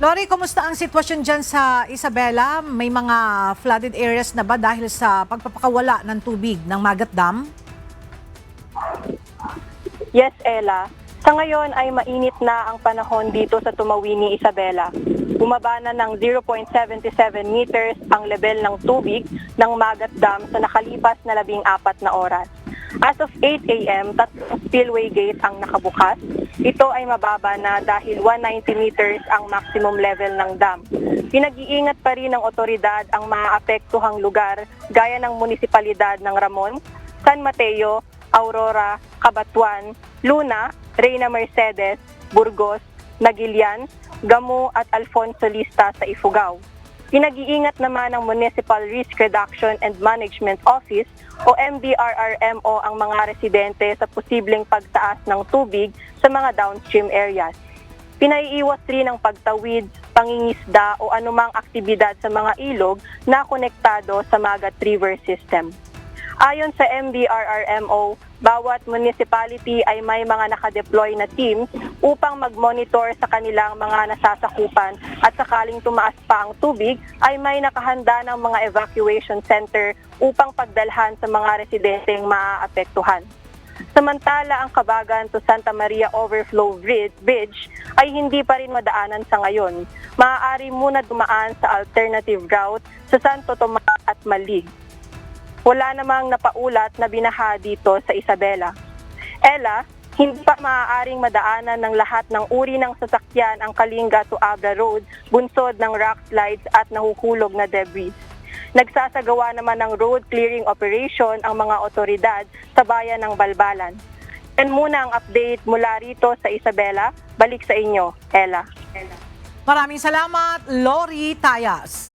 Lori, kumusta ang sitwasyon dyan sa Isabela? May mga flooded areas na ba dahil sa pagpapakawala ng tubig ng Magat Dam? Yes, Ella. Sa ngayon ay mainit na ang panahon dito sa Tumawini, Isabela. Bumaba na ng 0.77 meters ang level ng tubig ng Magat Dam sa nakalipas na 14 na oras. As of 8 a.m., tatlong spillway gate ang nakabukas. Ito ay mababa na dahil 190 meters ang maximum level ng dam. Pinag-iingat pa rin ng otoridad ang maaapektuhang lugar gaya ng munisipalidad ng Ramon, San Mateo, Aurora, Cabatuan, Luna, Reyna Mercedes, Burgos, Nagilian, Gamu at Alfonso Lista sa Ifugao. Pinag-iingat naman ng Municipal Risk Reduction and Management Office o MDRRMO ang mga residente sa posibleng pagtaas ng tubig sa mga downstream areas. Pinaiiwas rin ang pagtawid, pangingisda o anumang aktibidad sa mga ilog na konektado sa Magat River System. Ayon sa MDRRMO, bawat municipality ay may mga nakadeploy na teams upang mag-monitor sa kanilang mga nasasakupan at sakaling tumaas pa ang tubig ay may nakahanda ng mga evacuation center upang pagdalhan sa mga residenteng maaapektuhan. Samantala, ang Kabagan to Santa Maria Overflow Bridge ay hindi pa rin madaanan sa ngayon. Maaari muna dumaan sa alternative route sa Santo Tomas at Malig. Wala namang napaulat na binaha dito sa Isabela. Ella, hindi pa maaaring madaanan ng lahat ng uri ng sasakyan ang Kalinga to Abra Road, bunsod ng rock slides at nahuhulog na debris. Nagsasagawa naman ng road clearing operation ang mga otoridad sa bayan ng Balbalan. Yan muna ang update mula rito sa Isabela. Balik sa inyo, Ella. Maraming salamat, Lori Tayas.